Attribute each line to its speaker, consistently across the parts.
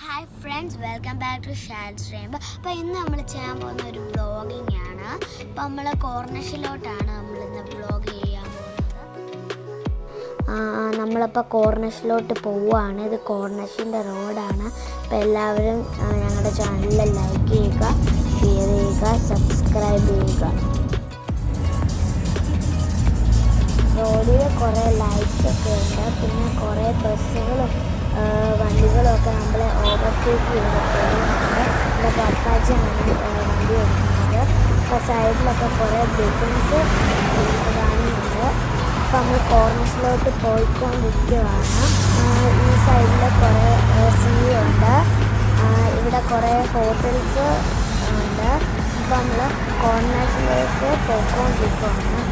Speaker 1: Hi friends, welcome back to shad stream. അപ്പോൾ ഇന്ന് നമ്മൾ ചെയ്യാൻ പോകുന്ന ഒരു വ്ളോഗിങ് ആണ്. അപ്പോൾ നമ്മൾ കോർണിഷിലോട്ടാണ് നമ്മളിന്ന് വ്ളോഗ് ചെയ്യാൻ പോകുന്നത്. നമ്മളിപ്പോൾ കോർണിഷിലോട്ട് പോവുകയാണ്. ഇത് കോർണിഷിൻ്റെ റോഡാണ്. അപ്പോൾ എല്ലാവരും ഞങ്ങളുടെ ചാനലിൽ ലൈക്ക് ചെയ്യുക, ഷെയർ ചെയ്യുക, സബ്സ്ക്രൈബ് ചെയ്യുക. റോഡിൽ കുറേ ലൈറ്റ്സ് ഒക്കെ ഉണ്ട്. പിന്നെ കുറേ ബസ്സുകളും വണ്ടികളൊക്കെ നമ്മളെ ഓവർടേക്ക് ചെയ്ത് പോകുന്നുണ്ട്. എൻ്റെ പപ്പാച്ചിയാണ് വണ്ടി ഓടിക്കുന്നത്. അപ്പോൾ സൈഡിലൊക്കെ കുറേ ബിൽഡിങ്സ് കാണുന്നുണ്ട്. അപ്പോൾ നമ്മൾ കോർണേഴ്സിലോട്ട് പോയിക്കൊണ്ടിരിക്കുകയാണ്. ഈ സൈഡിൽ കുറേ സീ ഉണ്ട്. ഇവിടെ കുറേ ഹോട്ടൽസ് ഉണ്ട്. അപ്പോൾ നമ്മൾ കോർണേഴ്സിലേക്ക് പോയിക്കൊണ്ടിരിക്കുകയാണ്.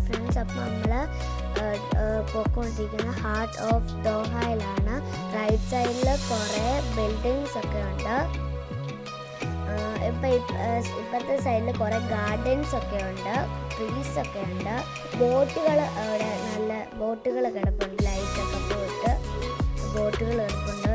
Speaker 1: ഫ്രണ്ട്സ്, അപ്പോൾ നമ്മൾ പോയിക്കൊണ്ടിരിക്കുന്ന ഹാർട്ട് ഓഫ് ദോഹയിലാണ്. റൈറ്റ് സൈഡിൽ കുറേ ബിൽഡിങ്സ് ഒക്കെ ഉണ്ട്. ഇപ്പോഴത്തെ സൈഡിൽ കുറേ ഗാർഡൻസ് ഒക്കെ ഉണ്ട്, ട്രീസ് ഒക്കെ ഉണ്ട്. ബോട്ടുകൾ അവിടെ നല്ല ബോട്ടുകൾ കിടപ്പുണ്ട്. ലൈറ്റൊക്കെ പോയിട്ട് ബോട്ടുകൾ കിടപ്പുണ്ട്.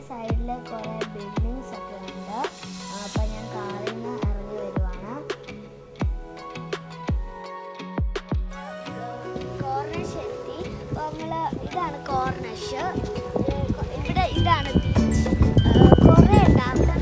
Speaker 1: സൈഡിൽ കുറേ ബിൽഡിങ്സ് ഒക്കെ ഉണ്ട്. അപ്പം ഞാൻ കാറിൽ നിന്ന് ഇറങ്ങി വരുവാണ്. കോർണിഷ് എത്തി. അപ്പോൾ ഇതാണ് കോർണിഷ്. ഇവിടെ ഇതാണ് ബീച്ച്. കുറേ ഉണ്ട്. അവിടെ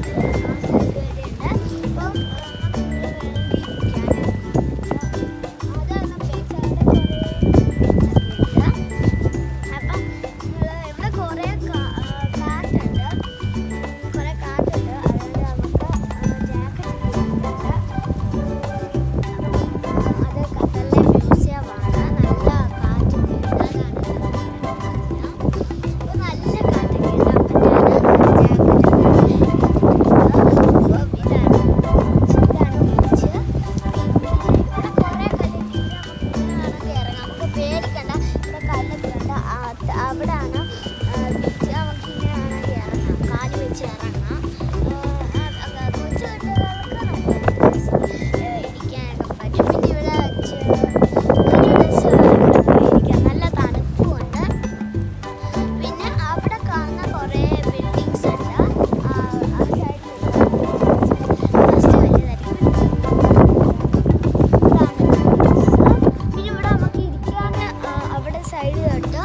Speaker 1: അവിടെയാണ് ബീച്ച്. നമുക്ക് ഇങ്ങനെയാണ് ഇറങ്ങാം, കാല് വെച്ച് ഇറങ്ങാം. കൊച്ചു കുട്ടികൾക്ക് ഇരിക്കാനൊക്കെ പറ്റും. പിന്നെ ഇവിടെ ഇരിക്കാം, നല്ല തണുപ്പുമുണ്ട്. പിന്നെ അവിടെ കാണുന്ന കുറേ ബിൽഡിങ്സ് ഉണ്ട്. ആ സൈഡിൽ ഫസ്റ്റ് വലിയതായിരിക്കും. പിന്നെ ഇവിടെ നമുക്ക് ഇരിക്കാൻ അവിടെ സൈഡ് തൊട്ട്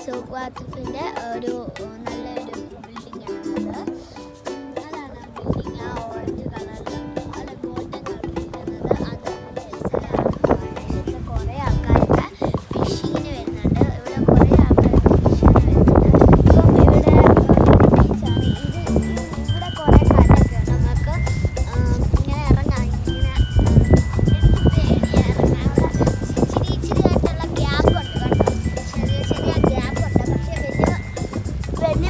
Speaker 1: സോക്വാത്തിൻ്റെ ഒരു നല്ലൊരു ബിൽഡിംഗ് ആണത്. അതാണ് ബിൽഡിംഗ്. ആ ഓറഞ്ച് കളറിൽ അല്ല ഗോൾഡൻ കളറിലിരിക്കുന്നത് അത് കുറേ ആൾക്കാർക്ക് ഫിഷിങ്ങിന് വരുന്നുണ്ട്. ഇവിടെ കുറേ ആൾക്കാർക്ക് ഫിഷിങ്ങിന് വരുന്നുണ്ട്. ഇപ്പം ഇവിടെ ബീച്ചാണ്. ഇവിടെ കുറേ കരയൊക്കെ ഉണ്ട്. നമുക്ക് ഇങ്ങനെ ഇറങ്ങാം. ഇങ്ങനെ എനിക്ക് പേടിയാണ് ഇറങ്ങാൻ. അവിടെ ഇച്ചിരി ആയിട്ടുള്ള ഗ്യാപ്പ് ഉണ്ട് കേട്ടോ. ചെറിയ ഗ്യാപ്പ് ഉണ്ട്. പക്ഷേ വലിയ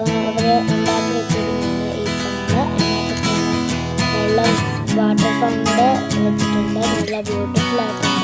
Speaker 1: അവർ ഉണ്ടാക്കി വെച്ചിരിക്കുന്നതാണ് ഈ ഫോണ്. അതിനകത്ത് വെള്ളം വാട്ടർ ഫൗണ്ട് വെച്ചിട്ടുണ്ട്. നല്ല ബ്യൂട്ടിഫുൾ ആയിട്ടുണ്ടാണ്.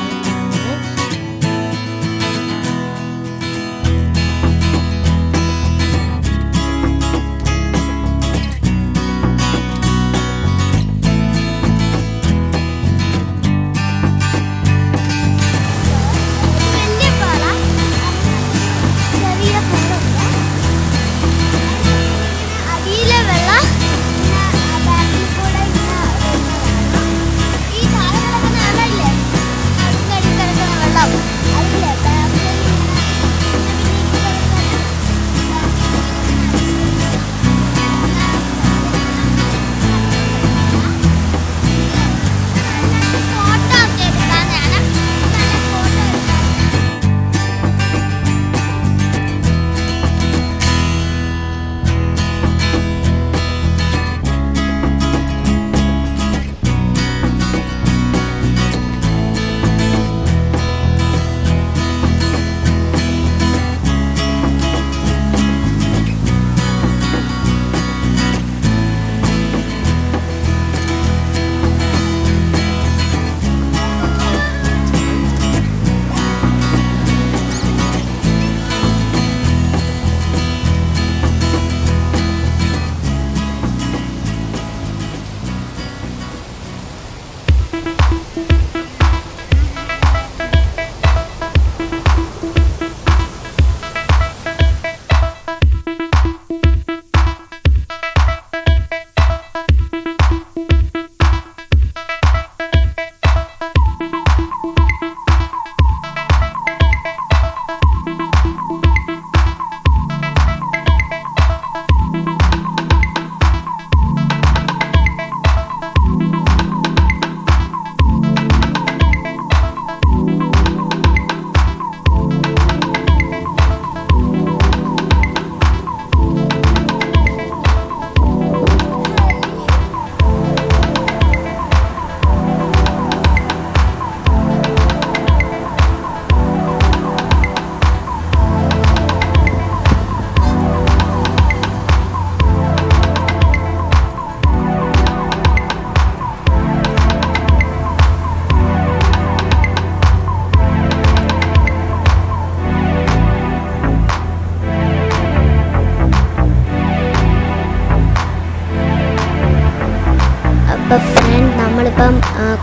Speaker 1: അപ്പോൾ ഫ്രണ്ട് നമ്മളിപ്പം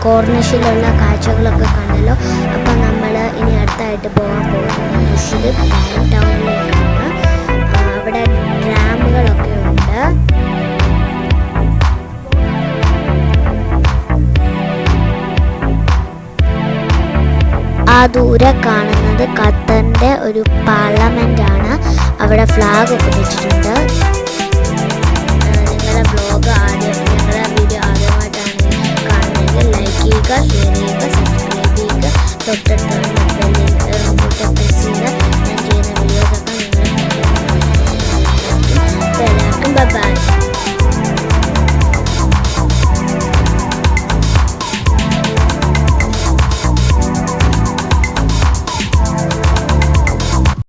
Speaker 1: കോർണിഷിലുള്ള കാഴ്ചകളൊക്കെ കണ്ടല്ലോ. അപ്പം നമ്മൾ ഇനി അടുത്തായിട്ട് പോകാൻ പോകുന്നത് നുഷിൽ ടൗണിലേക്കാണ്. അവിടെ ഡ്രാമുകളൊക്കെ ഉണ്ട്. ആ ദൂരെ കാണുന്നത് ഖത്തറിൻ്റെ ഒരു പാർലമെൻ്റ് ആണ്. അവിടെ ഫ്ലാഗ് ഒക്കെ വെച്ചിട്ടുണ്ട്. നിങ്ങളുടെ ബ്ലോഗ് ഞങ്ങളുടെ വീഡിയോ ആദ്യമായിട്ടാണ് കാണുന്നതെങ്കിൽ ലൈക്ക് ചെയ്യുക, ഷെയർ ചെയ്യുക, സബ്സ്ക്രൈബ് ചെയ്യുക. തൊട്ടടുത്തുള്ള ബെല്ലിൽ പ്രസ് ചെയ്യുക. ഞാൻ ചെയ്യുന്ന വീഡിയോസൊക്കെ നിങ്ങളുടെ എല്ലാവർക്കും ബൈ.